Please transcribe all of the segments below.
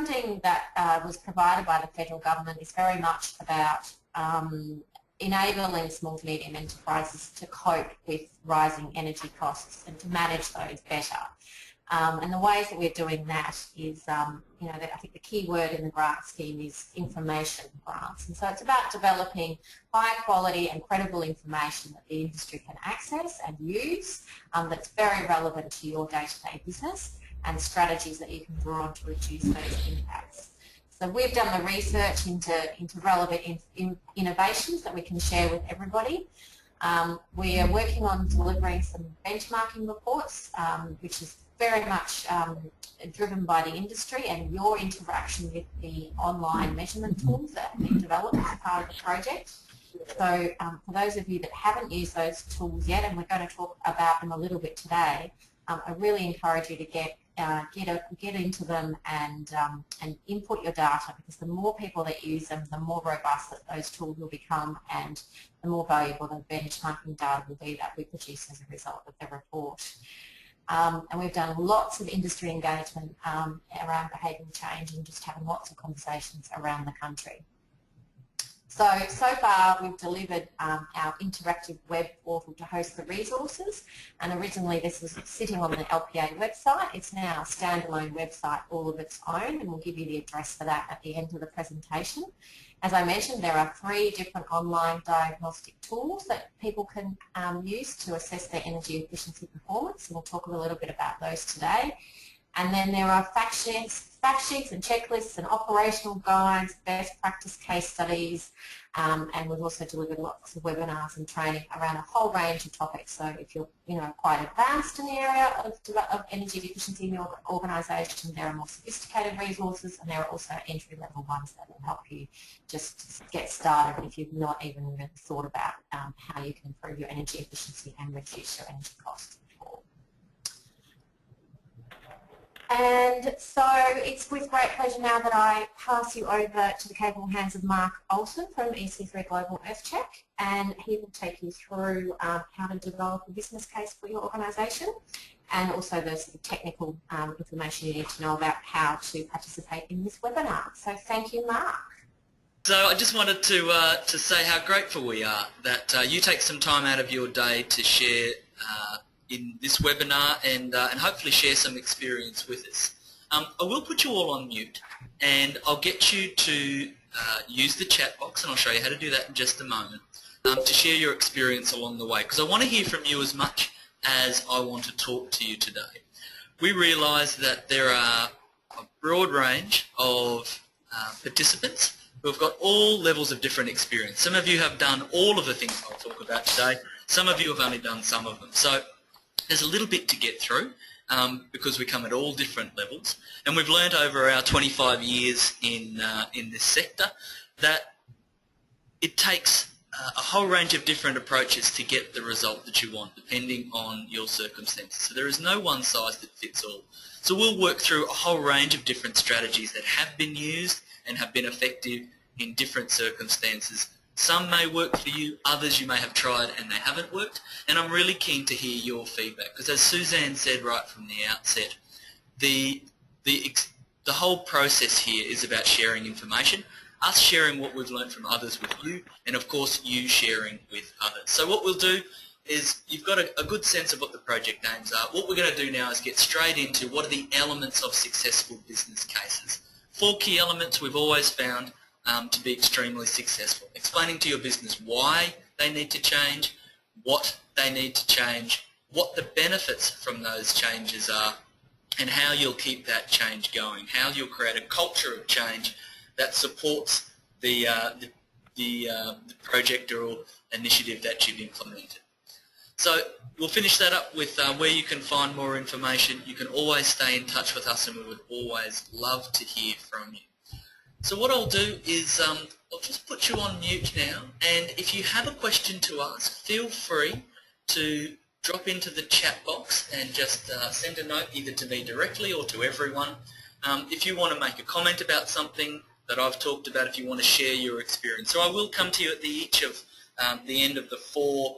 funding that was provided by the federal government is very much about enabling small to medium enterprises to cope with rising energy costs and to manage those better. And the ways that we're doing that is, you know, I think the key word in the grant scheme is information grants. And so it's about developing high quality and credible information that the industry can access and use that's very relevant to your day-to-day business, and strategies that you can draw on to reduce those impacts. So we've done the research into relevant innovations that we can share with everybody. We are working on delivering some benchmarking reports, which is very much driven by the industry and your interaction with the online measurement tools that have been developed as part of the project. So for those of you that haven't used those tools yet, and we're going to talk about them a little bit today, I really encourage you to get into them and input your data, because the more people that use them, the more robust that those tools will become, and the more valuable the benchmarking data will be that we produce as a result of the report. And we've done lots of industry engagement around behavioural change and just having lots of conversations around the country. So far we've delivered our interactive web portal to host the resources, and originally this was sitting on the LPA website. It's now a standalone website all of its own, and we'll give you the address for that at the end of the presentation. As I mentioned, there are 3 different online diagnostic tools that people can use to assess their energy efficiency performance, and we'll talk a little bit about those today. And then there are fact sheets and checklists and operational guides, best practice case studies, and we've also delivered lots of webinars and training around a whole range of topics. So if you're quite advanced in the area of energy efficiency in your organisation, there are more sophisticated resources, and there are also entry-level ones that will help you just get started if you've not even really thought about how you can improve your energy efficiency and reduce your energy costs before. And so it's with great pleasure now that I pass you over to the capable hands of Mark Olsen from EC3Global Earthcheck, and he will take you through how to develop a business case for your organisation, and also the sort of technical information you need to know about how to participate in this webinar. So thank you, Mark. So I just wanted to say how grateful we are that you take some time out of your day to share in this webinar and hopefully share some experience with us. I will put you all on mute, and I'll get you to use the chat box, and I'll show you how to do that in just a moment, to share your experience along the way, because I want to hear from you as much as I want to talk to you today. We realise that there are a broad range of participants who have got all levels of different experience. Some of you have done all of the things I'll talk about today. Some of you have only done some of them. So there's a little bit to get through because we come at all different levels, and we've learned over our 25 years in this sector that it takes a whole range of different approaches to get the result that you want, depending on your circumstances. So there is no one size that fits all. So we'll work through a whole range of different strategies that have been used and have been effective in different circumstances. Some may work for you, others you may have tried and they haven't worked, and I'm really keen to hear your feedback, because as Suzanne said right from the outset, the whole process here is about sharing information, us sharing what we've learned from others with you, and of course you sharing with others. So what we'll do is, you've got a good sense of what the project aims are. What we're going to do now is get straight into what are the elements of successful business cases. 4 key elements we've always found to be extremely successful. Explaining to your business why they need to change, what they need to change, what the benefits from those changes are, and how you'll keep that change going, how you'll create a culture of change that supports the project or initiative that you've implemented. So we'll finish that up with where you can find more information. You can always stay in touch with us, and we would always love to hear from you. So what I'll do is I'll just put you on mute now, and if you have a question to ask, feel free to drop into the chat box and just send a note either to me directly or to everyone. If you want to make a comment about something that I've talked about, if you want to share your experience. So I will come to you at the end of the 4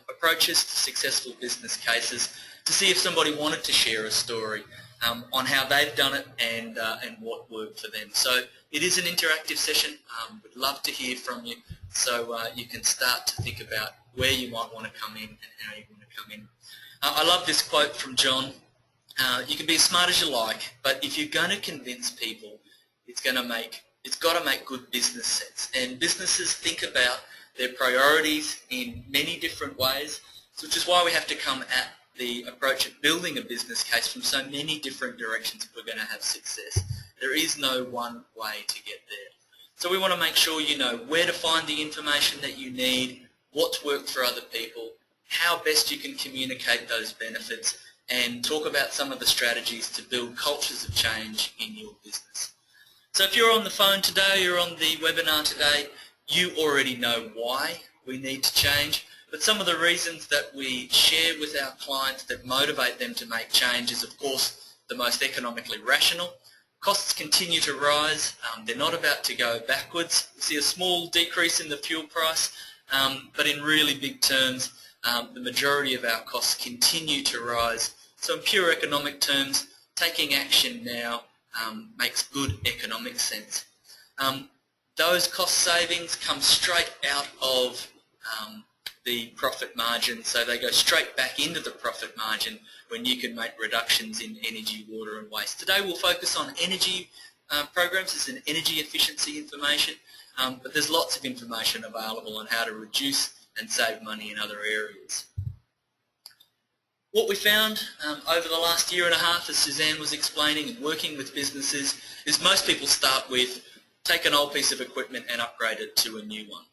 approaches to successful business cases to see if somebody wanted to share a story on how they've done it and what worked for them. So it is an interactive session. We'd love to hear from you, so you can start to think about where you might want to come in and how you want to come in. I love this quote from John. You can be as smart as you like, but if you're going to convince people, it's got to make good business sense. And businesses think about their priorities in many different ways, which is why we have to come at the approach of building a business case from so many different directions if we're going to have success. There is no one way to get there. So we want to make sure you know where to find the information that you need, what's worked for other people, how best you can communicate those benefits, and talk about some of the strategies to build cultures of change in your business. So if you're on the phone today, you're on the webinar today, you already know why we need to change. But some of the reasons that we share with our clients that motivate them to make change is, of course, the most economically rational. Costs continue to rise. They're not about to go backwards. We see a small decrease in the fuel price, but in really big terms, the majority of our costs continue to rise. So in pure economic terms, taking action now makes good economic sense. Those cost savings come straight out of the profit margin, so they go straight back into the profit margin when you can make reductions in energy, water and waste. Today we'll focus on energy programs. It's an energy efficiency information, but there's lots of information available on how to reduce and save money in other areas. What we found over the last year and a half, as Suzanne was explaining, and working with businesses, is most people start with take an old piece of equipment and upgrade it to a new one.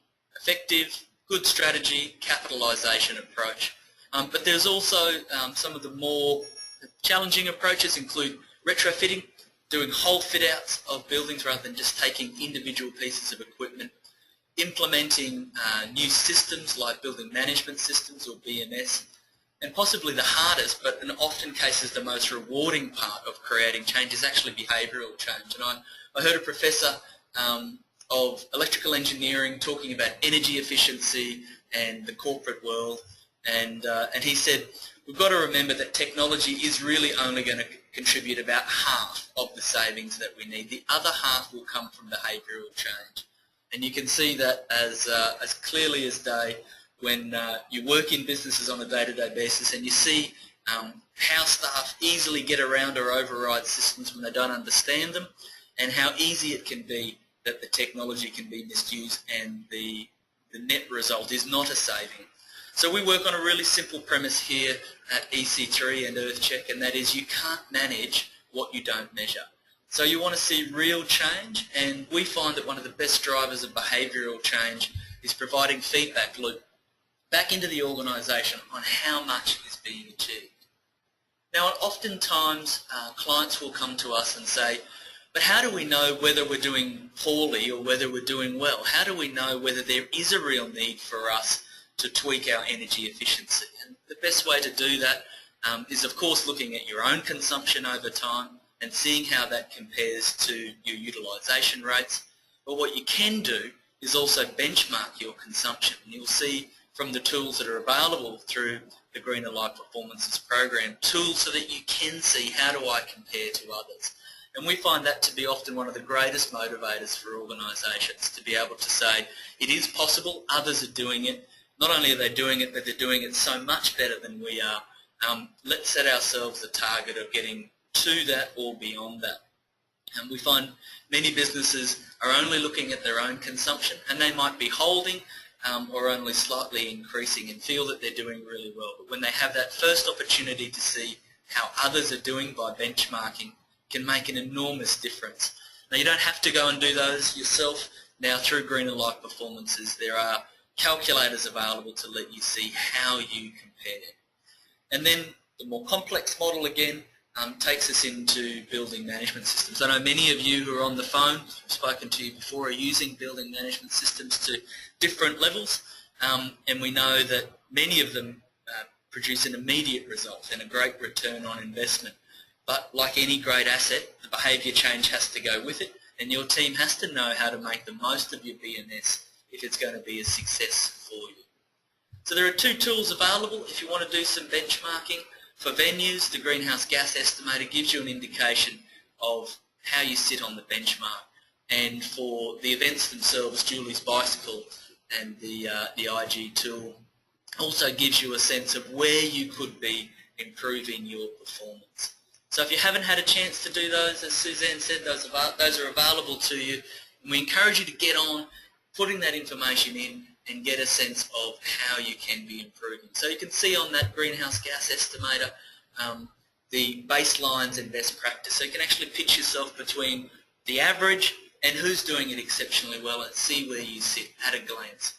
Effective, good strategy, capitalisation approach. But there's also some of the more challenging approaches include retrofitting, doing whole fit-outs of buildings rather than just taking individual pieces of equipment, implementing new systems like building management systems or BMS, and possibly the hardest, but in often cases the most rewarding part of creating change is actually behavioural change. And I heard a professor of electrical engineering talking about energy efficiency and the corporate world, and he said we've got to remember that technology is really only going to contribute about half of the savings that we need. The other half will come from behavioural change, and you can see that as clearly as day when you work in businesses on a day-to-day basis and you see how staff easily get around or override systems when they don't understand them, and how easy it can be that the technology can be misused and the net result is not a saving. So we work on a really simple premise here at EC3 and Earthcheck, and that is you can't manage what you don't measure. So you want to see real change, and we find that one of the best drivers of behavioural change is providing feedback loop back into the organisation on how much is being achieved. Now, oftentimes clients will come to us and say, but how do we know whether we're doing poorly or whether we're doing well? How do we know whether there is a real need for us to tweak our energy efficiency? And the best way to do that is, of course, looking at your own consumption over time and seeing how that compares to your utilisation rates. But what you can do is also benchmark your consumption. And you'll see from the tools that are available through the Greener Life Performances program, tools so that you can see how do I compare to others. And we find that to be often one of the greatest motivators for organisations, to be able to say it is possible, others are doing it. Not only are they doing it, but they're doing it so much better than we are. Let's set ourselves a target of getting to that or beyond that. And we find many businesses are only looking at their own consumption, and they might be holding or only slightly increasing and feel that they're doing really well. But when they have that first opportunity to see how others are doing by benchmarking, can make an enormous difference. Now, you don't have to go and do those yourself. Now, through Greener Life Performances, there are calculators available to let you see how you compare. And then the more complex model again takes us into building management systems. I know many of you who are on the phone, I've spoken to you before, are using building management systems to different levels, and we know that many of them produce an immediate result and a great return on investment. But like any great asset, the behaviour change has to go with it, and your team has to know how to make the most of your BMS if it's going to be a success for you. So there are two tools available if you want to do some benchmarking. For venues, the greenhouse gas estimator gives you an indication of how you sit on the benchmark. And for the events themselves, Julie's Bicycle and the IG tool also gives you a sense of where you could be improving your performance. So if you haven't had a chance to do those, as Suzanne said, those are available to you. And we encourage you to get on putting that information in and get a sense of how you can be improving. So you can see on that greenhouse gas estimator the baselines and best practice. So you can actually pitch yourself between the average and who's doing it exceptionally well and see where you sit at a glance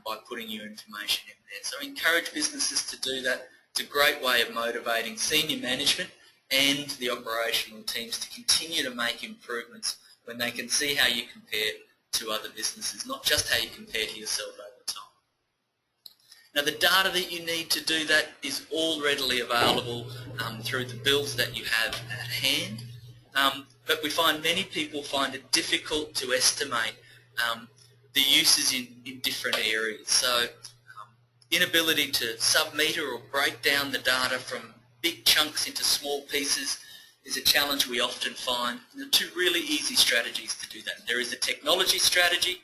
by putting your information in there. So I encourage businesses to do that. It's a great way of motivating senior management and the operational teams to continue to make improvements when they can see how you compare to other businesses, not just how you compare to yourself over time. Now the data that you need to do that is all readily available through the bills that you have at hand, but we find many people find it difficult to estimate the uses in different areas. So inability to sub-meter or break down the data from big chunks into small pieces is a challenge we often find. There are two really easy strategies to do that. There is a technology strategy,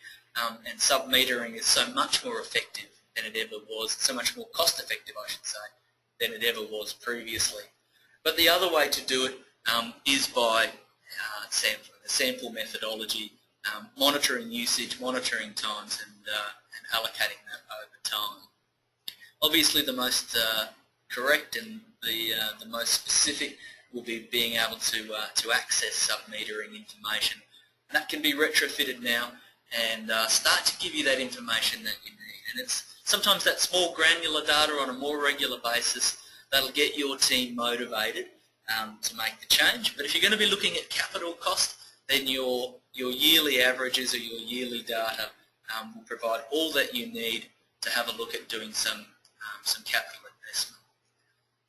and sub-metering is so much more effective than it ever was, so much more cost-effective, I should say, than it ever was previously. But the other way to do it is by sampling, the sample methodology, monitoring usage, monitoring times, and allocating that over time. Obviously, the most correct and the most specific will be being able to access sub-metering information. And that can be retrofitted now and start to give you that information that you need. And it's sometimes that small granular data on a more regular basis that'll get your team motivated to make the change. But if you're going to be looking at capital cost, then your yearly averages or your yearly data will provide all that you need to have a look at doing some capital investment.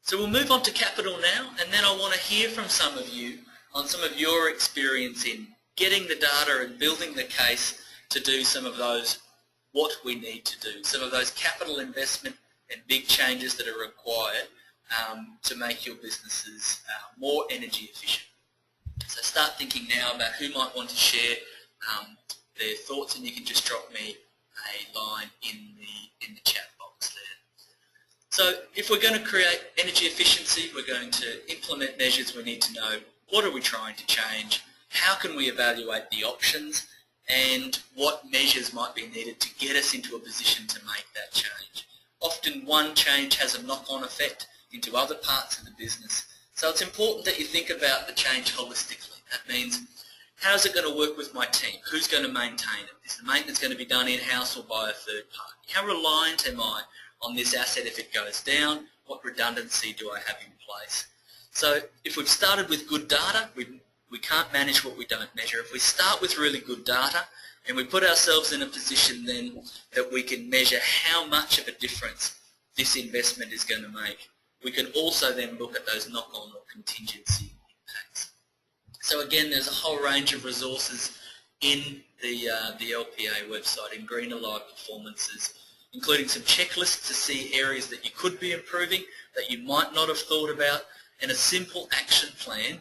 So we'll move on to capital now, and then I want to hear from some of you on some of your experience in getting the data and building the case to do some of those what we need to do, some of those capital investment and big changes that are required to make your businesses more energy efficient. So start thinking now about who might want to share their thoughts, and you can just drop me a line in the chat box there. So if we're going to create energy efficiency, we're going to implement measures. We need to know what are we trying to change, how can we evaluate the options, and what measures might be needed to get us into a position to make that change. Often one change has a knock-on effect into other parts of the business. So it's important that you think about the change holistically. That means, how's it going to work with my team? Who's going to maintain it? Is the maintenance going to be done in-house or by a third party? How reliant am I on this asset if it goes down? What redundancy do I have in place? So if we've started with good data, we can't manage what we don't measure. If we start with really good data and we put ourselves in a position then that we can measure how much of a difference this investment is going to make, we can also then look at those knock-on or contingency impacts. So again, there's a whole range of resources in the LPA website, in Green Alive Performances, including some checklists to see areas that you could be improving that you might not have thought about, and a simple action plan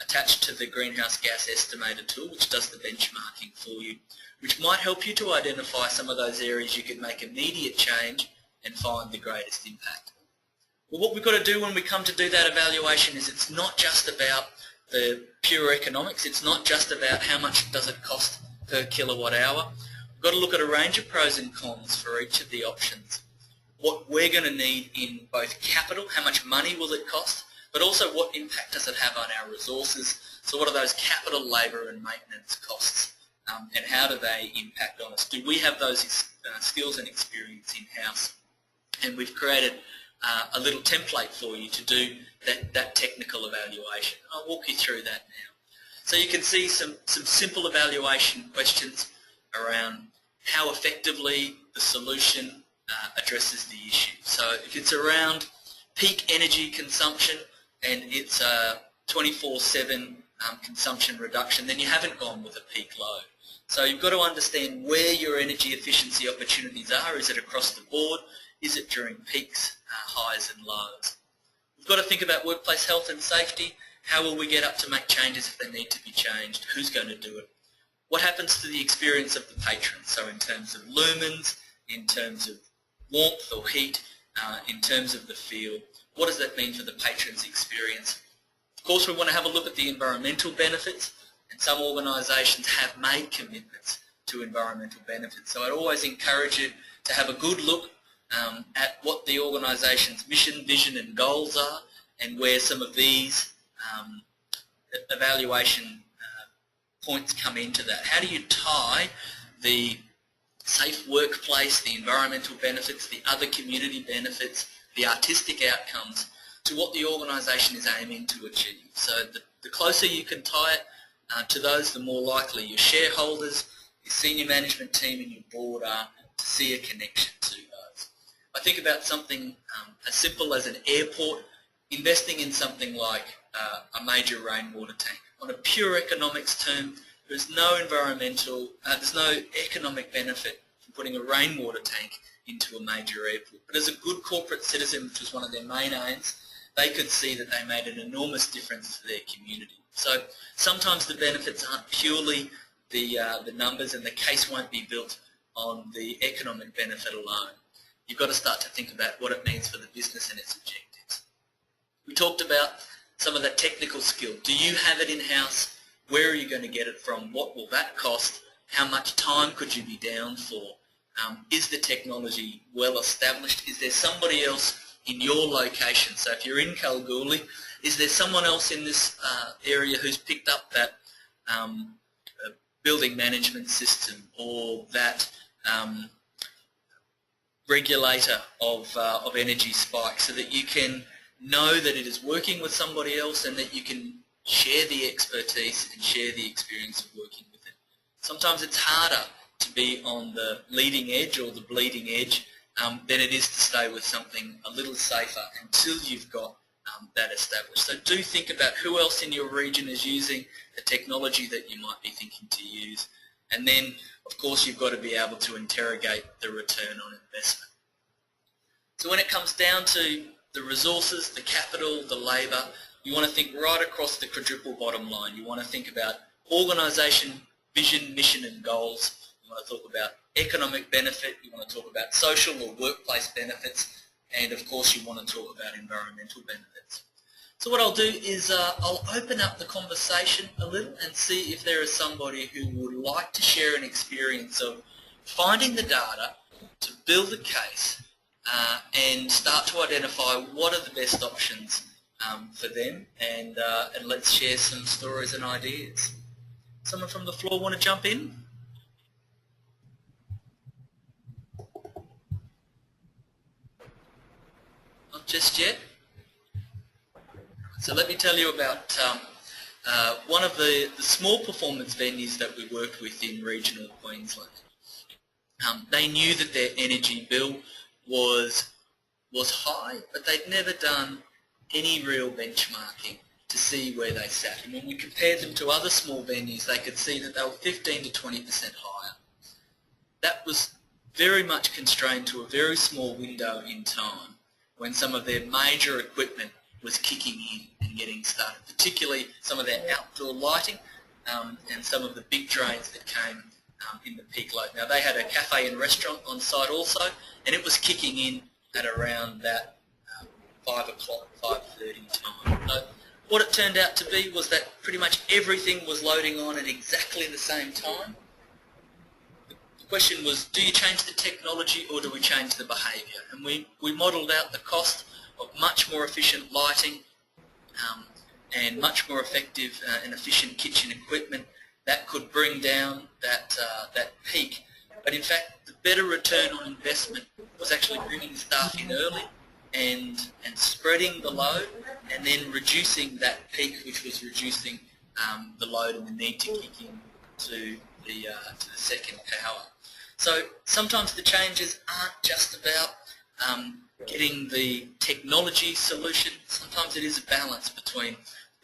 attached to the greenhouse gas estimator tool, which does the benchmarking for you, which might help you to identify some of those areas you could make immediate change and find the greatest impact. Well, what we've got to do when we come to do that evaluation is it's not just about the pure economics, it's not just about how much does it cost per kilowatt hour. We've got to look at a range of pros and cons for each of the options. What we're going to need in both capital, how much money will it cost, but also what impact does it have on our resources. So what are those capital, labour and maintenance costs, and how do they impact on us? Do we have those skills and experience in-house? And we've created a little template for you to do that technical evaluation. I'll walk you through that now. So you can see some simple evaluation questions around how effectively the solution addresses the issue. So if it's around peak energy consumption and it's a 24/7 consumption reduction, then you haven't gone with a peak load. So you've got to understand where your energy efficiency opportunities are. Is it across the board? Is it during peaks, highs and lows? We've got to think about workplace health and safety. How will we get up to make changes if they need to be changed? Who's going to do it? What happens to the experience of the patron? So in terms of lumens, in terms of warmth or heat, in terms of the feel, what does that mean for the patron's experience? Of course, we want to have a look at the environmental benefits, and some organisations have made commitments to environmental benefits. So I'd always encourage you to have a good look at what the organisation's mission, vision and goals are, and where some of these evaluation points come into that. How do you tie the safe workplace, the environmental benefits, the other community benefits, the artistic outcomes to what the organisation is aiming to achieve? So the closer you can tie it to those, the more likely your shareholders, your senior management team and your board are to see a connection to those. I think about something as simple as an airport, investing in something like a major rainwater tank. On a pure economics term, there's no there's no economic benefit from putting a rainwater tank into a major airport. But as a good corporate citizen, which was one of their main aims, they could see that they made an enormous difference to their community. So sometimes the benefits aren't purely the numbers, and the case won't be built on the economic benefit alone. You've got to start to think about what it means for the business and its objectives. We talked about some of that technical skill. Do you have it in-house? Where are you going to get it from? What will that cost? How much time could you be down for? Is the technology well established? Is there somebody else in your location? So if you're in Kalgoorlie, is there someone else in this area who's picked up that building management system or that regulator of energy spikes, so that you can know that it is working with somebody else and that you can share the expertise and share the experience of working with it? Sometimes it's harder to be on the leading edge or the bleeding edge than it is to stay with something a little safer until you've got that established. So do think about who else in your region is using the technology that you might be thinking to use. And then, of course, you've got to be able to interrogate the return on investment. So when it comes down to the resources, the capital, the labour, you want to think right across the quadruple bottom line. You want to think about organisation, vision, mission and goals. You want to talk about economic benefit. You want to talk about social or workplace benefits. And of course you want to talk about environmental benefits. So what I'll do is I'll open up the conversation a little and see if there is somebody who would like to share an experience of finding the data to build a case and start to identify what are the best options for them, and let's share some stories and ideas. Someone from the floor want to jump in? Not just yet. So let me tell you about one of the small performance venues that we worked with in regional Queensland. They knew that their energy bill was high, but they'd never done any real benchmarking to see where they sat. And when we compared them to other small venues, they could see that they were 15 to 20% higher. That was very much constrained to a very small window in time when some of their major equipment was kicking in and getting started, particularly some of their outdoor lighting and some of the big drains that came in the peak load. Now they had a cafe and restaurant on site also, and it was kicking in at around that 5 o'clock, 5:30 time. So what it turned out to be was that pretty much everything was loading on at exactly the same time. The question was, do you change the technology or do we change the behaviour? And we modelled out the cost of much more efficient lighting and much more effective and efficient kitchen equipment that could bring down that peak. But in fact, the better return on investment was actually bringing staff in early and spreading the load, and then reducing that peak, which was reducing the load and the need to kick in to the second power. So sometimes the changes aren't just about getting the technology solution. Sometimes it is a balance between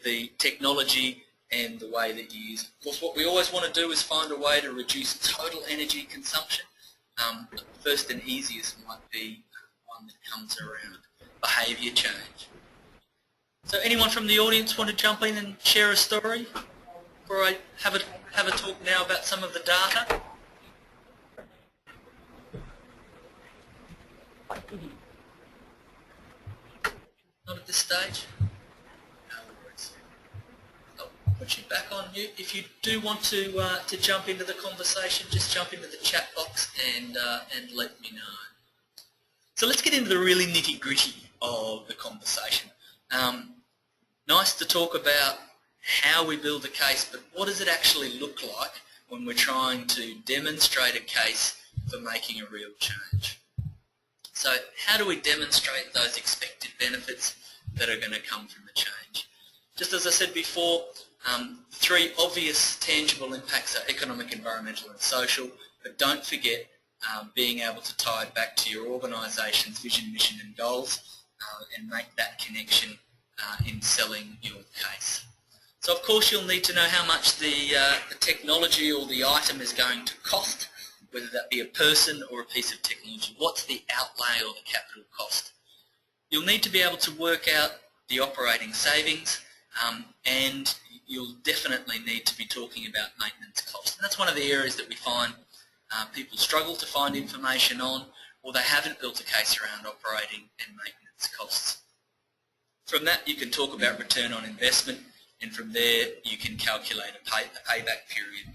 the technology and the way that you use it. Of course, what we always want to do is find a way to reduce total energy consumption. The first and easiest might be one that comes around behaviour change. So anyone from the audience want to jump in and share a story before I have a talk now about some of the data? Not at this stage? No worries. I'll put you back on mute. If you do want to jump into the conversation, just jump into the chat box and let me know. So let's get into the really nitty-gritty of the conversation. Nice to talk about how we build a case, but what does it actually look like when we're trying to demonstrate a case for making a real change? So how do we demonstrate those expected benefits that are going to come from a change? Just as I said before, three obvious tangible impacts are economic, environmental and social, but don't forget being able to tie it back to your organisation's vision, mission and goals and make that connection in selling your case. So of course you'll need to know how much the technology or the item is going to cost, whether that be a person or a piece of technology. What's the outlay or the capital cost? You'll need to be able to work out the operating savings and you'll definitely need to be talking about maintenance costs. And that's one of the areas that we find people struggle to find information on, or they haven't built a case around operating and maintenance costs. From that you can talk about return on investment, and from there you can calculate a payback period.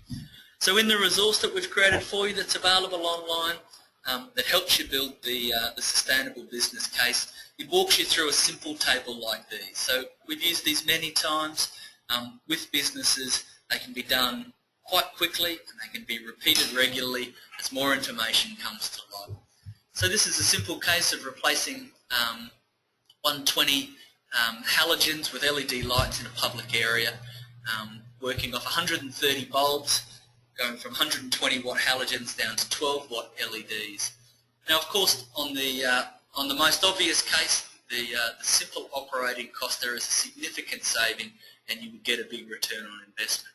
So in the resource that we've created for you that's available online that helps you build the sustainable business case, it walks you through a simple table like these. So we've used these many times with businesses. They can be done quite quickly and they can be repeated regularly as more information comes to light. So this is a simple case of replacing 120 halogens with LED lights in a public area, working off 130 bulbs, going from 120 watt halogens down to 12 watt LEDs. Now of course on the most obvious case, the simple operating cost, there is a significant saving and you would get a big return on investment.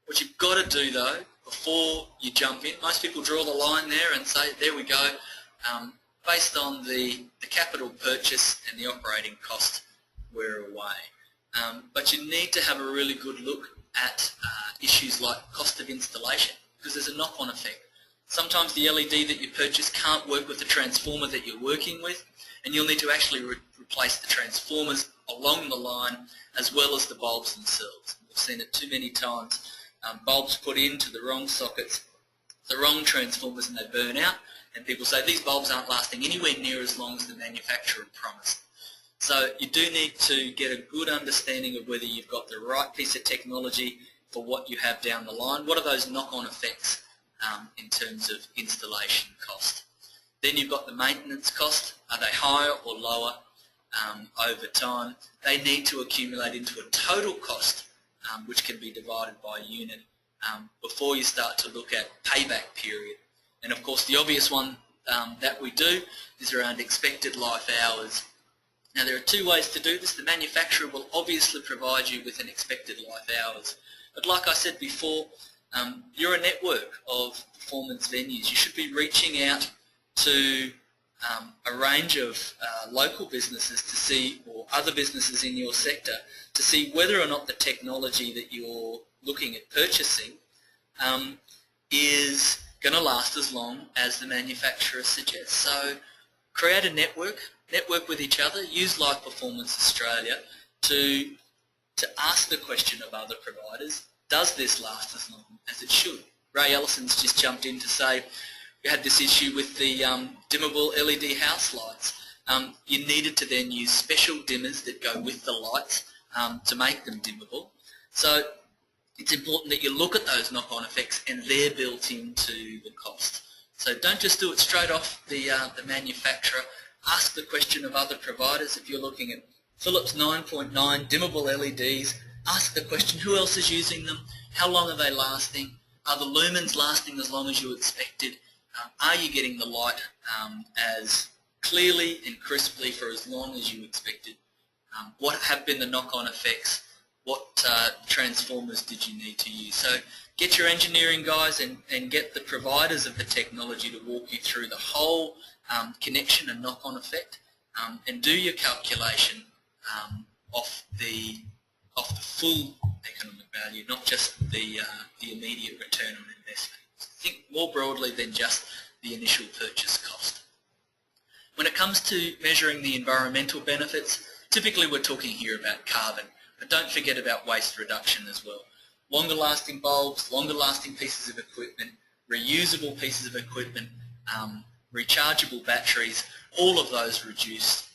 What you've got to do though, before you jump in, most people draw the line there and say, there we go, based on the capital purchase and the operating cost, we're away. But you need to have a really good look at issues like cost of installation, because there's a knock-on effect. Sometimes the LED that you purchase can't work with the transformer that you're working with, and you'll need to actually replace the transformers along the line as well as the bulbs themselves. We've seen it too many times. Bulbs put into the wrong sockets, the wrong transformers, and they burn out, and people say these bulbs aren't lasting anywhere near as long as the manufacturer promised. So you do need to get a good understanding of whether you've got the right piece of technology for what you have down the line. What are those knock-on effects in terms of installation cost? Then you've got the maintenance cost. Are they higher or lower over time? They need to accumulate into a total cost which can be divided by unit before you start to look at payback period. And of course the obvious one that we do is around expected life hours. Now there are two ways to do this. The manufacturer will obviously provide you with an expected life hours. But like I said before, you're a network of performance venues. You should be reaching out to a range of local businesses to see, or other businesses in your sector, to see whether or not the technology that you're looking at purchasing is going to last as long as the manufacturer suggests. So create a network with each other, use Live Performance Australia to ask the question of other providers, does this last as long as it should? Ray Ellison's just jumped in to say we had this issue with the dimmable LED house lights. You needed to then use special dimmers that go with the lights to make them dimmable. So it's important that you look at those knock-on effects and they're built into the cost. So don't just do it straight off the manufacturer. Ask the question of other providers. If you're looking at Philips 9.9 dimmable LEDs, ask the question, who else is using them? How long are they lasting? Are the lumens lasting as long as you expected? Are you getting the light as clearly and crisply for as long as you expected? What have been the knock-on effects? What transformers did you need to use? So get your engineering guys and get the providers of the technology to walk you through the whole connection and knock-on effect, and do your calculation off the full economic value, not just the immediate return on investment. Think more broadly than just the initial purchase cost. When it comes to measuring the environmental benefits, typically we're talking here about carbon, but don't forget about waste reduction as well. Longer lasting bulbs, longer lasting pieces of equipment, reusable pieces of equipment, rechargeable batteries, all of those reduce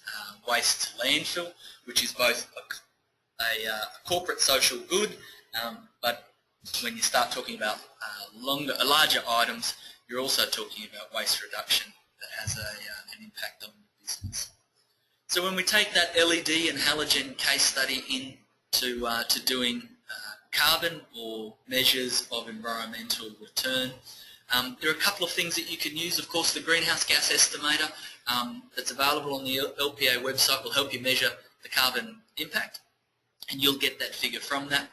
waste to landfill, which is both a corporate social good, but when you start talking about larger items, you're also talking about waste reduction that has an impact on the business. So when we take that LED and halogen case study into to doing carbon or measures of environmental return, there are a couple of things that you can use. Of course, the greenhouse gas estimator that's available on the LPA website will help you measure the carbon impact, and you'll get that figure from that.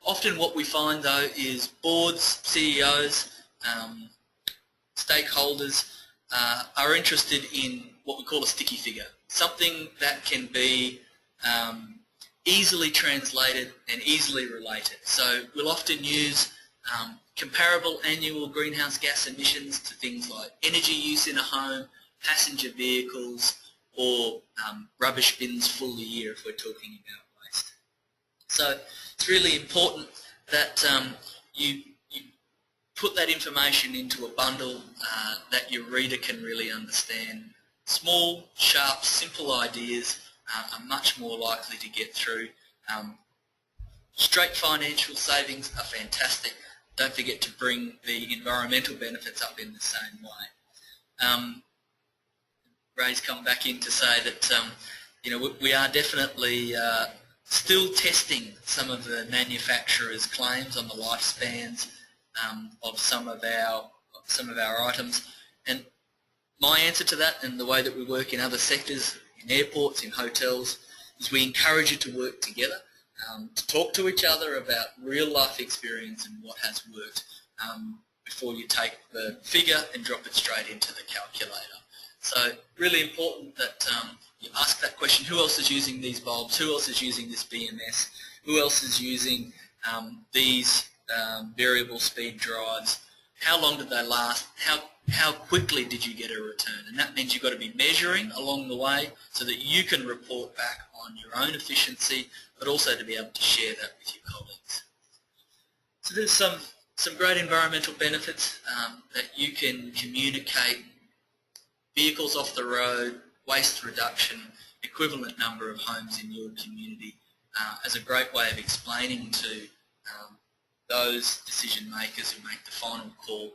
Often what we find though is boards, CEOs, stakeholders are interested in what we call a sticky figure, something that can be easily translated and easily related. So we'll often use comparable annual greenhouse gas emissions to things like energy use in a home, passenger vehicles, or rubbish bins full a year if we're talking about waste. So it's really important that you put that information into a bundle that your reader can really understand. Small, sharp, simple ideas are much more likely to get through. Straight financial savings are fantastic. Don't forget to bring the environmental benefits up in the same way. Ray's come back in to say that you know, we are definitely still testing some of the manufacturers' claims on the lifespans of some of our items, and my answer to that, and the way that we work in other sectors, in airports, in hotels, is we encourage you to work together, to talk to each other about real life experience and what has worked before you take the figure and drop it straight into the calculator. So really important that you ask that question: who else is using these bulbs? Who else is using this BMS? Who else is using these variable speed drives? How long did they last? How quickly did you get a return? And that means you've got to be measuring along the way so that you can report back on your own efficiency, but also to be able to share that with your colleagues. So there's some great environmental benefits that you can communicate: vehicles off the road, waste reduction, equivalent number of homes in your community, as a great way of explaining to those decision makers who make the final call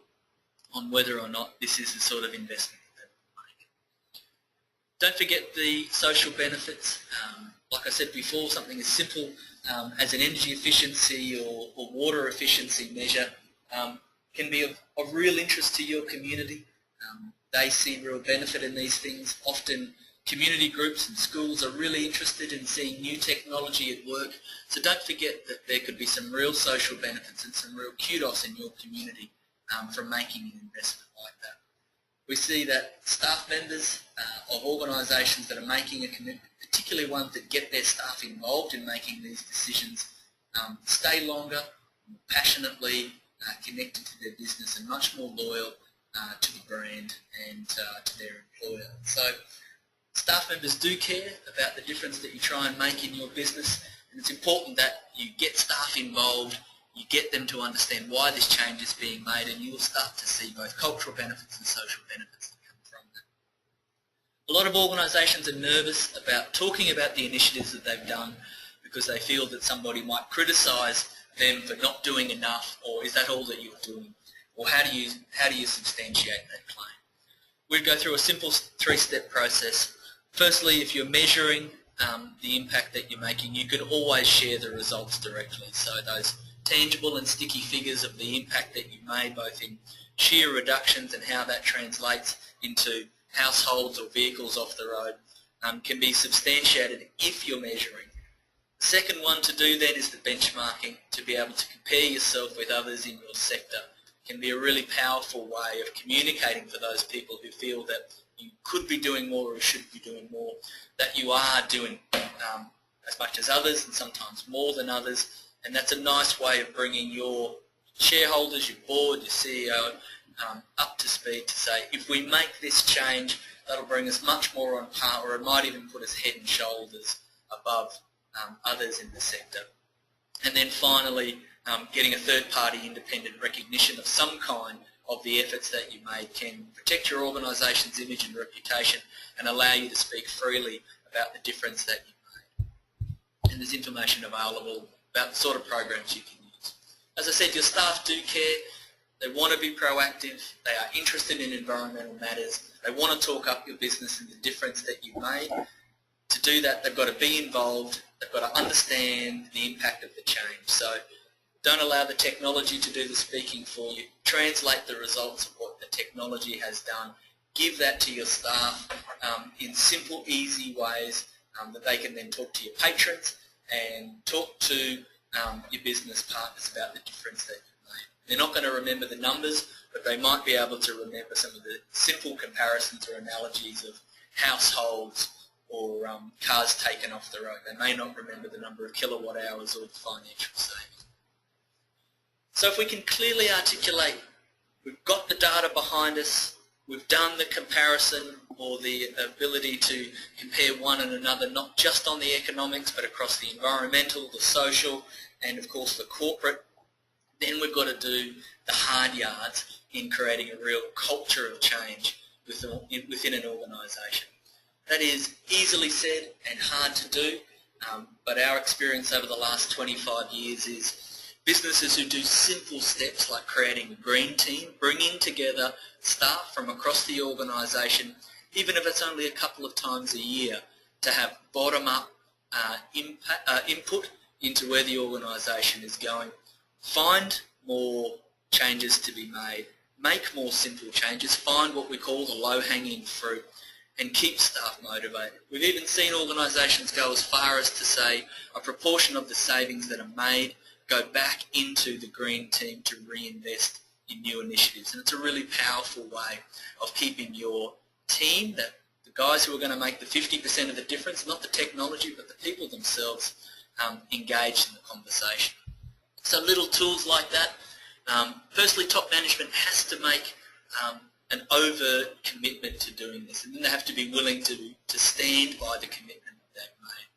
on whether or not this is the sort of investment that they make. Don't forget the social benefits. Like I said before, something as simple as an energy efficiency or water efficiency measure can be of real interest to your community. They see real benefit in these things. Often community groups and schools are really interested in seeing new technology at work. So don't forget that there could be some real social benefits and some real kudos in your community from making an investment like that. We see that staff members of organisations that are making a commitment, particularly ones that get their staff involved in making these decisions, stay longer, more passionately connected to their business, and much more loyal to the brand and to their employer. So staff members do care about the difference that you try and make in your business, and it's important that you get staff involved, you get them to understand why this change is being made, and you will start to see both cultural benefits and social benefits that come from that. A lot of organisations are nervous about talking about the initiatives that they've done because they feel that somebody might criticise them for not doing enough, or is that all that you're doing? Or how do you substantiate that claim? We'd go through a simple three-step process. Firstly, if you're measuring the impact that you're making, you could always share the results directly. So those tangible and sticky figures of the impact that you've made, both in sheer reductions and how that translates into households or vehicles off the road, can be substantiated if you're measuring. The second one to do then is the benchmarking, to be able to compare yourself with others in your sector. Can be a really powerful way of communicating for those people who feel that you could be doing more or should be doing more, that you are doing as much as others and sometimes more than others, and that's a nice way of bringing your shareholders, your board, your CEO up to speed to say, if we make this change, that'll bring us much more on par, or it might even put us head and shoulders above others in the sector. And then finally, getting a third-party independent recognition of some kind of the efforts that you made can protect your organisation's image and reputation and allow you to speak freely about the difference that you made. And there's information available about the sort of programs you can use. As I said, your staff do care. They want to be proactive. They are interested in environmental matters. They want to talk up your business and the difference that you made. To do that, they've got to be involved. They've got to understand the impact of the change. So don't allow the technology to do the speaking for you. Translate the results of what the technology has done. Give that to your staff in simple, easy ways that they can then talk to your patrons and talk to your business partners about the difference that you've made. They're not going to remember the numbers, but they might be able to remember some of the simple comparisons or analogies of households or cars taken off the road. They may not remember the number of kilowatt hours or the financial savings. So if we can clearly articulate, we've got the data behind us, we've done the comparison or the ability to compare one and another, not just on the economics, but across the environmental, the social, and of course the corporate, then we've got to do the hard yards in creating a real culture of change within an organisation. That is easily said and hard to do, but our experience over the last 25 years is businesses who do simple steps like creating a green team, bringing together staff from across the organisation, even if it's only a couple of times a year, to have bottom-up input into where the organisation is going. Find more changes to be made, make more simple changes, find what we call the low-hanging fruit, and keep staff motivated. We've even seen organisations go as far as to say a proportion of the savings that are made go back into the green team to reinvest in new initiatives. And it's a really powerful way of keeping your team, the guys who are going to make the 50% of the difference, not the technology, but the people themselves, engaged in the conversation. So little tools like that. Firstly, top management has to make an overt commitment to doing this, and then they have to be willing to stand by the commitment they've made.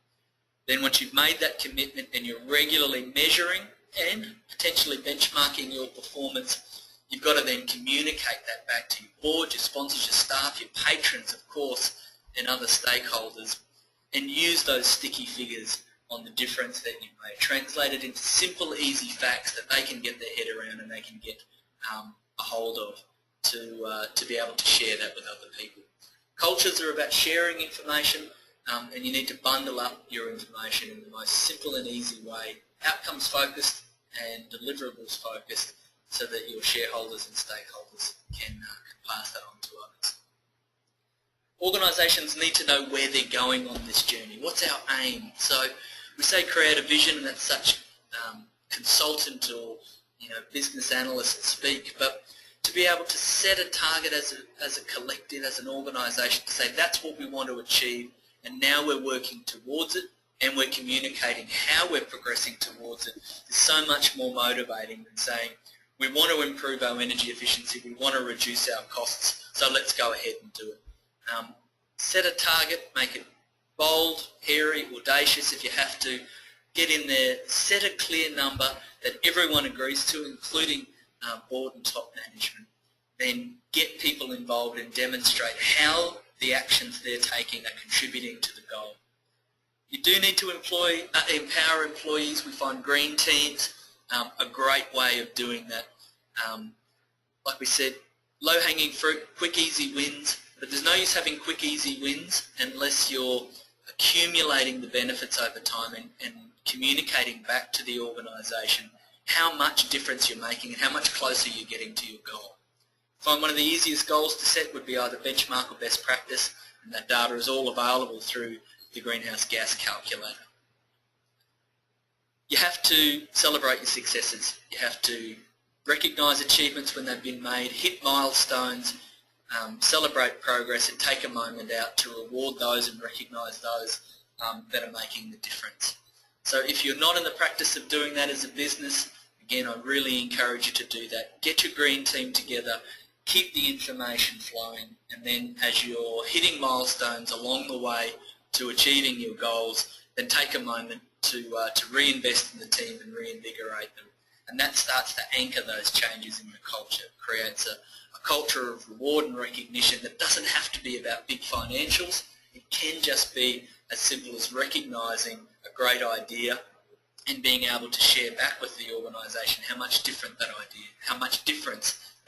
Then once you've made that commitment and you're regularly measuring and potentially benchmarking your performance, you've got to then communicate that back to your board, your sponsors, your staff, your patrons, of course, and other stakeholders, and use those sticky figures on the difference that you've made, translated into simple, easy facts that they can get their head around and they can get a hold of to be able to share that with other people. Cultures are about sharing information, and you need to bundle up your information in the most simple and easy way, outcomes focused and deliverables focused, so that your shareholders and stakeholders can pass that on to others. Organisations need to know where they're going on this journey. What's our aim? So we say create a vision, and that's such consultant or business analyst speak, but to be able to set a target as a collective, as an organisation, to say that's what we want to achieve, and now we're working towards it, and we're communicating how we're progressing towards it, is so much more motivating than saying we want to improve our energy efficiency, we want to reduce our costs, so let's go ahead and do it. Set a target, make it bold, hairy, audacious if you have to. Get in there, set a clear number that everyone agrees to, including board and top management. Then get people involved and demonstrate how the actions they're taking are contributing to the goal. You do need to empower employees. We find green teams a great way of doing that. Like we said, low-hanging fruit, quick, easy wins, but there's no use having quick, easy wins unless you're accumulating the benefits over time and communicating back to the organisation how much difference you're making and how much closer you're getting to your goal. I find one of the easiest goals to set would be either benchmark or best practice, and that data is all available through the greenhouse gas calculator. You have to celebrate your successes. You have to recognise achievements when they've been made, hit milestones, celebrate progress, and take a moment out to reward those and recognise those that are making the difference. So if you're not in the practice of doing that as a business, again, I really encourage you to do that. Get your green team together, keep the information flowing, and then as you're hitting milestones along the way to achieving your goals, then take a moment to reinvest in the team and reinvigorate them. And that starts to anchor those changes in the culture. It creates a culture of reward and recognition that doesn't have to be about big financials. It can just be as simple as recognising a great idea and being able to share back with the organisation how much difference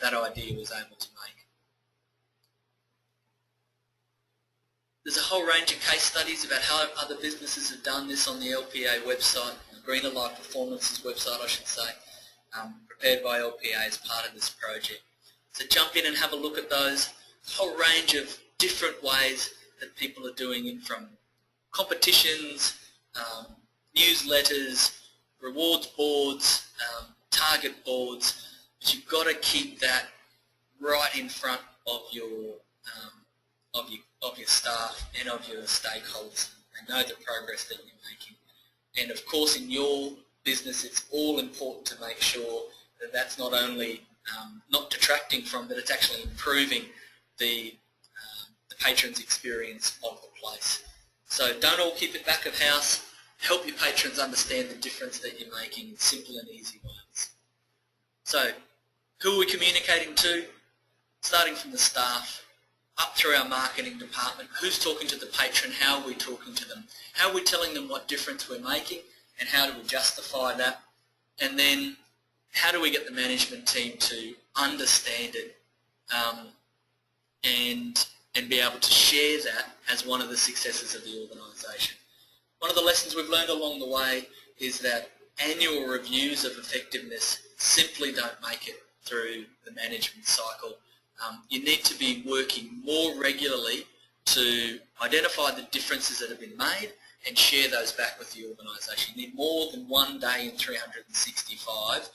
that idea was able to make. There's a whole range of case studies about how other businesses have done this on the LPA website, the Greener Life Performance's website I should say, prepared by LPA as part of this project. So jump in and have a look at those. A whole range of different ways that people are doing it, from competitions, newsletters, rewards boards, target boards. But you've got to keep that right in front of your staff and of your stakeholders. They know the progress that you're making. And of course, in your business, it's all important to make sure that that's not only not detracting from, but it's actually improving the patrons' experience of the place. So don't all keep it back of house. Help your patrons understand the difference that you're making in simple and easy ways. So who are we communicating to? Starting from the staff, up through our marketing department. Who's talking to the patron? How are we talking to them? How are we telling them what difference we're making, and how do we justify that? And then how do we get the management team to understand it and be able to share that as one of the successes of the organisation? One of the lessons we've learned along the way is that annual reviews of effectiveness simply don't make it through the management cycle. You need to be working more regularly to identify the differences that have been made and share those back with the organisation. You need more than one day in 365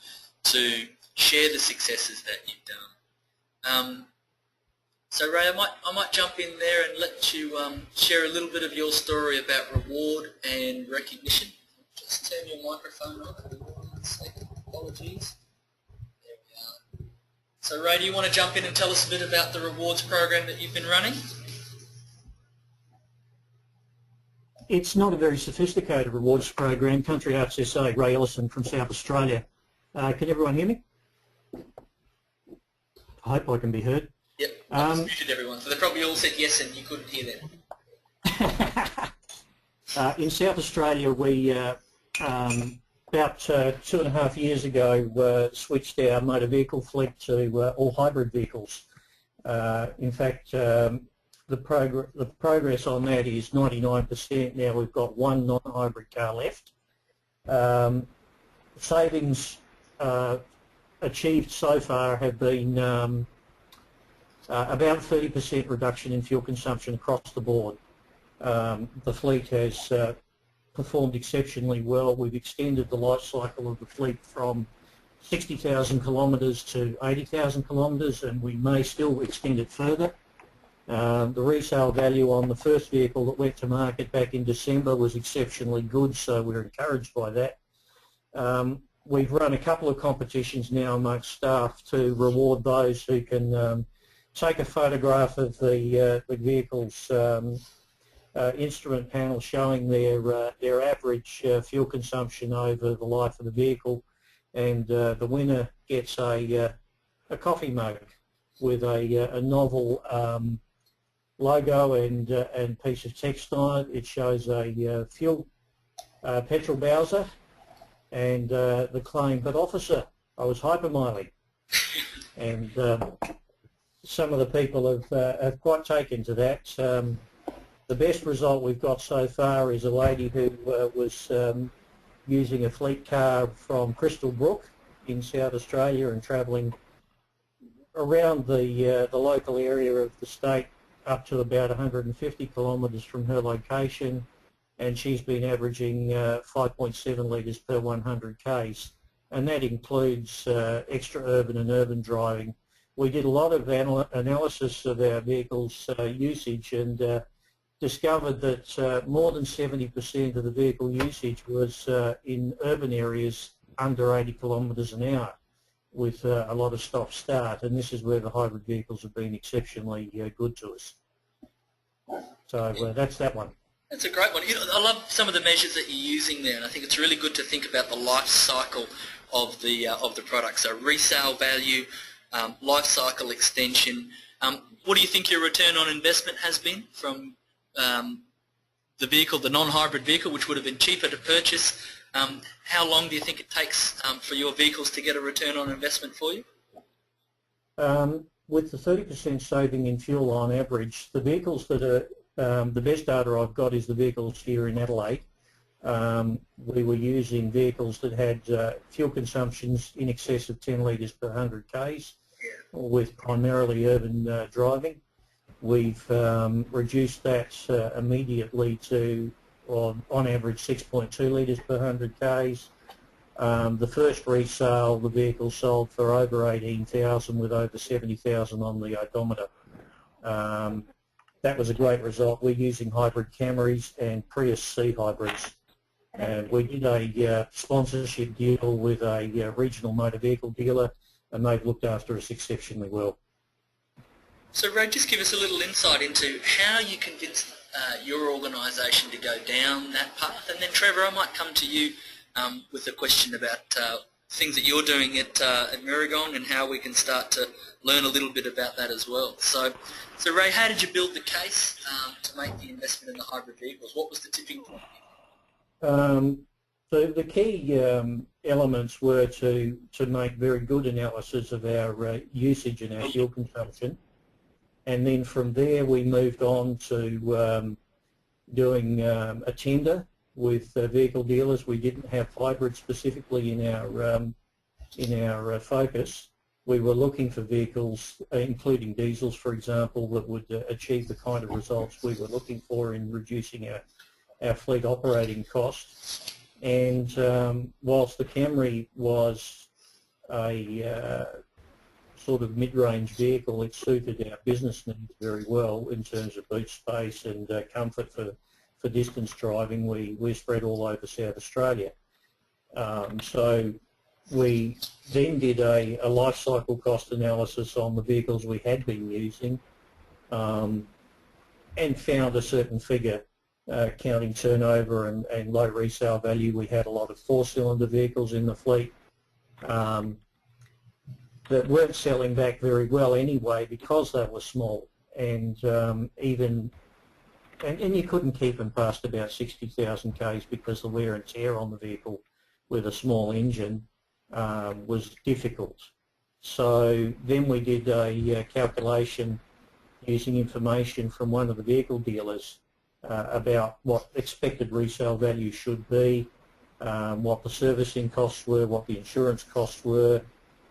to share the successes that you've done. So Ray, I might jump in there and let you share a little bit of your story about reward and recognition. Just turn your microphone on for 1 second. Apologies. There we are. So Ray, do you want to jump in and tell us a bit about the rewards program that you've been running? It's not a very sophisticated rewards program. Country Arts SA, Ray Ellison from South Australia. Can everyone hear me? I hope I can be heard. Yep, I just muted everyone, so they probably all said yes and you couldn't hear them. In South Australia, we about 2.5 years ago switched our motor vehicle fleet to all hybrid vehicles. In fact, the progress on that is 99%. Now we've got one non-hybrid car left. Savings achieved so far have been about 30% reduction in fuel consumption across the board. The fleet has performed exceptionally well. We've extended the life cycle of the fleet from 60,000 kilometres to 80,000 kilometres, and we may still extend it further. The resale value on the first vehicle that went to market back in December was exceptionally good, so we're encouraged by that. We've run a couple of competitions now amongst staff to reward those who can take a photograph of the vehicle's instrument panel showing their average fuel consumption over the life of the vehicle, and the winner gets a coffee mug with a novel logo and piece of text on it. It shows a fuel petrol Bowser and the claim, "But officer, I was hypermiling." And some of the people have quite taken to that. The best result we've got so far is a lady who was using a fleet car from Crystal Brook in South Australia and travelling around the local area of the state up to about 150 kilometres from her location, and she's been averaging 5.7 litres per 100 k's, and that includes extra urban and urban driving. We did a lot of analysis of our vehicles' usage, and discovered that more than 70% of the vehicle usage was in urban areas under 80 kilometres an hour, with a lot of stop-start, and this is where the hybrid vehicles have been exceptionally good to us. So that's that one. That's a great one. You know, I love some of the measures that you're using there, and I think it's really good to think about the life cycle of the product. So resale value, life cycle extension. What do you think your return on investment has been from the vehicle, the non-hybrid vehicle, which would have been cheaper to purchase? How long do you think it takes for your vehicles to get a return on investment for you? With the 30% saving in fuel on average, the vehicles that are the best data I've got is the vehicles here in Adelaide. We were using vehicles that had fuel consumptions in excess of 10 litres per 100 k's, with primarily urban driving. We've reduced that immediately to, on average, 6.2 litres per 100 k's. The first resale, the vehicle sold for over 18,000 with over 70,000 on the odometer. That was a great result. We're using hybrid Camrys and Prius C hybrids. And we did a sponsorship deal with a regional motor vehicle dealer, and they've looked after us exceptionally well. So Ray, just give us a little insight into how you convinced your organisation to go down that path. And then Trevor, I might come to you with a question about things that you're doing at Merigong and how we can start to learn a little bit about that as well. So Ray, how did you build the case to make the investment in the hybrid vehicles? What was the tipping point? The key elements were to make very good analysis of our usage and our fuel consumption, and then from there we moved on to doing a tender with vehicle dealers. We didn't have hybrid specifically in our focus. We were looking for vehicles, including diesels, for example, that would achieve the kind of results we were looking for in reducing our fleet operating costs. And whilst the Camry was a sort of mid-range vehicle, it suited our business needs very well in terms of boot space and comfort for distance driving. We're spread all over South Australia. So we then did a life cycle cost analysis on the vehicles we had been using and found a certain figure, counting turnover and low resale value. We had a lot of four-cylinder vehicles in the fleet that weren't selling back very well anyway because they were small, and you couldn't keep them past about 60,000 k's because the wear and tear on the vehicle with a small engine was difficult. So then we did a calculation using information from one of the vehicle dealers about what expected resale value should be, what the servicing costs were, what the insurance costs were.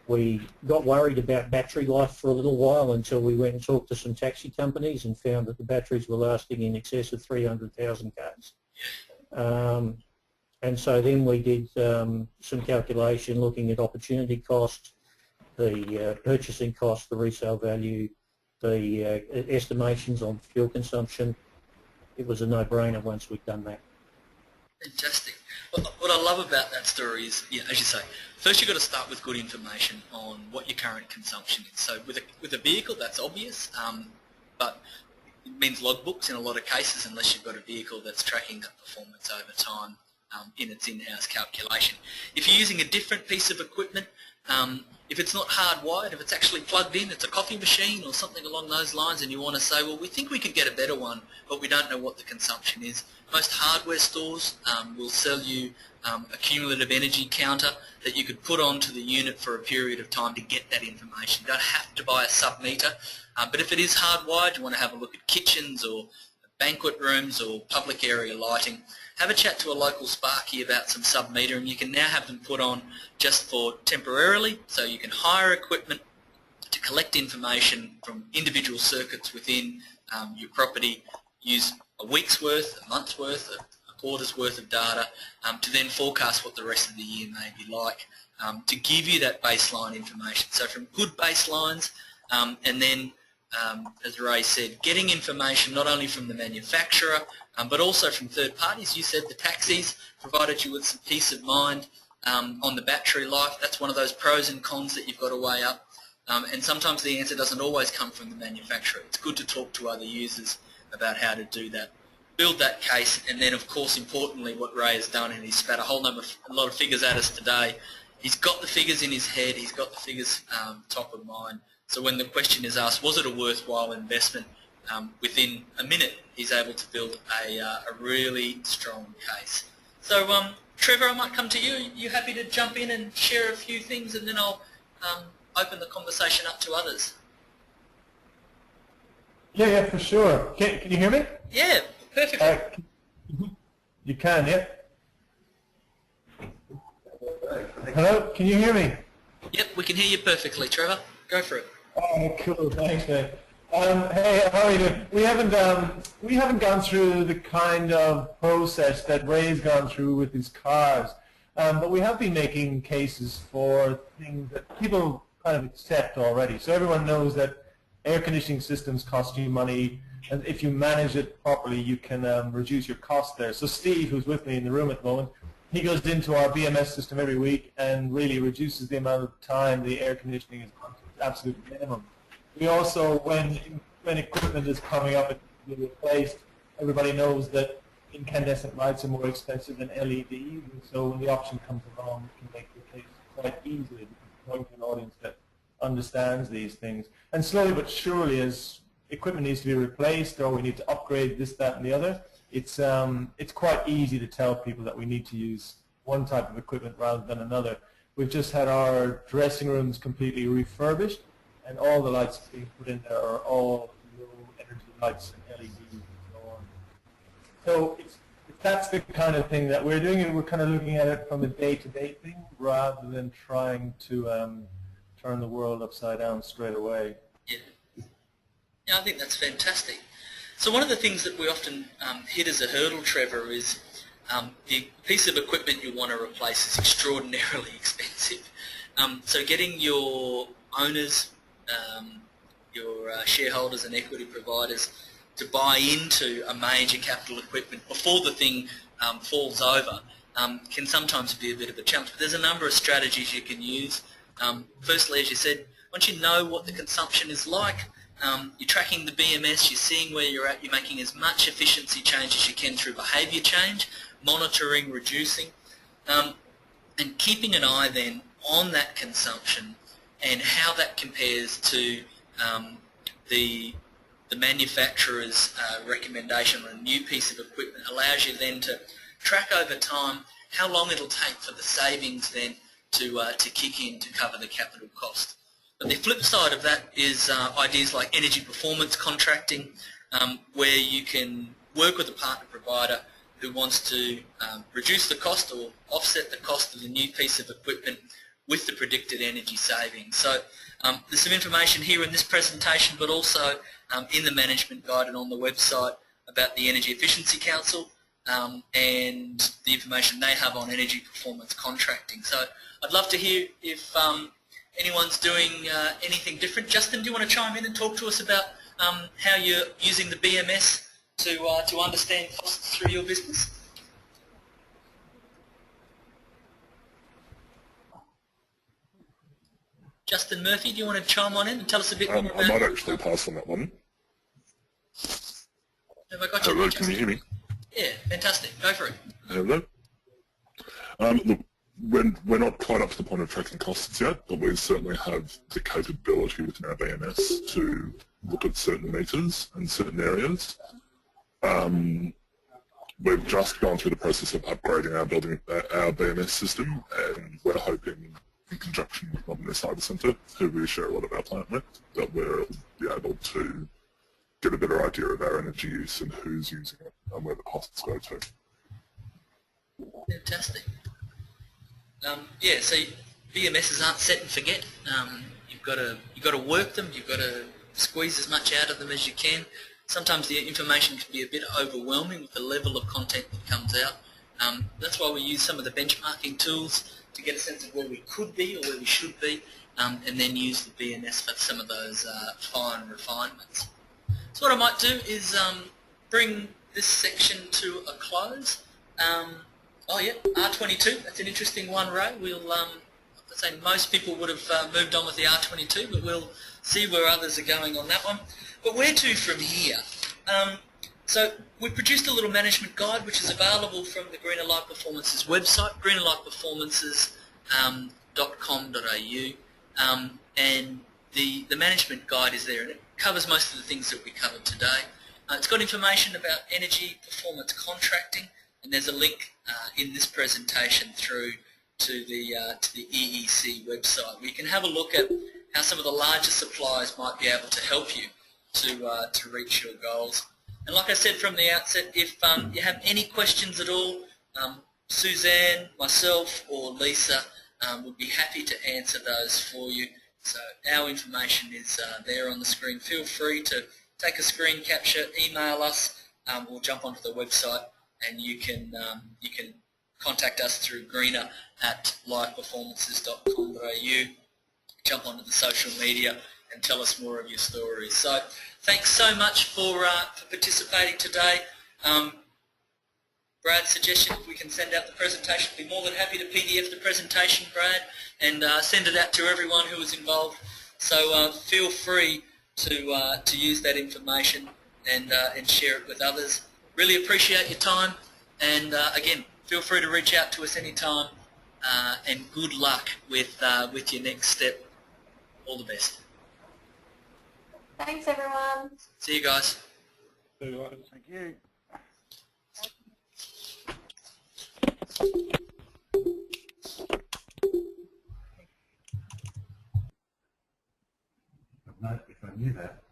We got worried about battery life for a little while until we went and talked to some taxi companies and found that the batteries were lasting in excess of 300,000 k's. And so then we did some calculation looking at opportunity cost, the purchasing cost, the resale value, the estimations on fuel consumption. It was a no-brainer once we'd done that. Fantastic. What I love about that story is, yeah, as you say, first you've got to start with good information on what your current consumption is. So with a vehicle, that's obvious, but it means logbooks in a lot of cases unless you've got a vehicle that's tracking that performance over time in its in-house calculation. If you're using a different piece of equipment, if it's not hardwired, if it's actually plugged in, it's a coffee machine or something along those lines, and you want to say, well, we think we could get a better one, but we don't know what the consumption is. Most hardware stores will sell you a cumulative energy counter that you could put onto the unit for a period of time to get that information. You don't have to buy a sub-meter, but if it is hardwired, you want to have a look at kitchens or banquet rooms or public area lighting. Have a chat to a local Sparky about some sub-meter, and you can now have them put on just for temporarily, so you can hire equipment to collect information from individual circuits within your property, use a week's worth, a month's worth, a quarter's worth of data to then forecast what the rest of the year may be like, to give you that baseline information. So from good baselines and then as Ray said, getting information not only from the manufacturer but also from third parties. You said the taxis provided you with some peace of mind on the battery life. That's one of those pros and cons that you've got to weigh up. And sometimes the answer doesn't always come from the manufacturer. It's good to talk to other users about how to do that. Build that case, and then of course importantly what Ray has done, and he's spat a lot of figures at us today. He's got the figures in his head, he's got the figures top of mind. So when the question is asked, was it a worthwhile investment, within a minute he's able to build a really strong case. So Trevor, I might come to you. You happy to jump in and share a few things, and then I'll open the conversation up to others? Yeah, for sure. Can you hear me? Yeah, perfectly. You can, yeah? Hello, can you hear me? Yep, we can hear you perfectly, Trevor. Go for it. Oh, cool. Thanks, man. Hey, how are you doing? We haven't gone through the kind of process that Ray's gone through with his cars, but we have been making cases for things that people kind of accept already. So everyone knows that air conditioning systems cost you money, and if you manage it properly, you can reduce your cost there. So Steve, who's with me in the room at the moment, he goes into our BMS system every week and really reduces the amount of time the air conditioning is on to the absolute minimum. We also, when equipment is coming up and to be replaced, everybody knows that incandescent lights are more expensive than LEDs, and so when the option comes along, we can make the case quite easily. We can point to an audience that understands these things. And slowly but surely, as equipment needs to be replaced or we need to upgrade this, that, and the other, it's quite easy to tell people that we need to use one type of equipment rather than another. We've just had our dressing rooms completely refurbished, and all the lights being put in there are all low energy lights and LEDs and so on. So that's the kind of thing that we're doing, and we're kind of looking at it from a day-to-day thing rather than trying to turn the world upside down straight away. Yeah, I think that's fantastic. So one of the things that we often hit as a hurdle, Trevor, is the piece of equipment you want to replace is extraordinarily expensive. So getting your owners, your shareholders and equity providers to buy into a major capital equipment before the thing falls over can sometimes be a bit of a challenge. But there's a number of strategies you can use. Firstly, as you said, once you know what the consumption is like, you're tracking the BMS, you're seeing where you're at, you're making as much efficiency change as you can through behaviour change, monitoring, reducing, and keeping an eye then on that consumption and how that compares to the manufacturer's recommendation on a new piece of equipment. Allows you then to track over time how long it'll take for the savings then to kick in to cover the capital cost. But the flip side of that is ideas like energy performance contracting, where you can work with a partner provider who wants to reduce the cost or offset the cost of the new piece of equipment with the predicted energy savings. So there's some information here in this presentation, but also in the management guide and on the website about the Energy Efficiency Council and the information they have on energy performance contracting. So I'd love to hear if anyone's doing anything different. Justin, do you want to chime in and talk to us about how you're using the BMS to understand costs through your business? Justin Murphy, do you want to chime on in and tell us a bit more about I might actually pass on that one. Have I got you? Hello, can you hear me? Yeah, fantastic. Go for it. Hello. Look, we're not quite up to the point of tracking costs yet, but we certainly have the capability within our BMS to look at certain meters and certain areas. We've just gone through the process of upgrading our BMS system, and we're hoping, in conjunction with Modern Cyber Centre, who we share a lot of our plant with, that we'll be able to get a better idea of our energy use and who's using it and where the costs go to. Fantastic. Yeah, so BMSs aren't set and forget. You've got to work them. You've got to squeeze as much out of them as you can. Sometimes the information can be a bit overwhelming with the level of content that comes out. That's why we use some of the benchmarking tools to get a sense of where we could be or where we should be, and then use the BMS for some of those fine refinements. So what I might do is bring this section to a close. Oh yeah, R22, that's an interesting one, Ray. We'll, I'd say most people would have moved on with the R22, but we'll see where others are going on that one. But where to from here? So we produced a little management guide which is available from the Greener Light Performances website, greenerlightperformances.com.au, and the management guide is there, and it covers most of the things that we covered today. It's got information about energy performance contracting, and there's a link in this presentation through to the EEC website where you can have a look at how some of the larger suppliers might be able to help you to reach your goals. And like I said from the outset, if you have any questions at all, Suzanne, myself, or Lisa would be happy to answer those for you. So our information is there on the screen. Feel free to take a screen capture, email us, or jump onto the website, and you can contact us through greener@lightperformances.com.au. Jump onto the social media and tell us more of your stories. So thanks so much for participating today. Brad's suggestion, if we can send out the presentation, I'd be more than happy to PDF the presentation, Brad, and send it out to everyone who was involved. So feel free to use that information and share it with others. Really appreciate your time, and again, feel free to reach out to us anytime, and good luck with your next step. All the best. Thanks, everyone. See you guys. Thank you. If I knew that.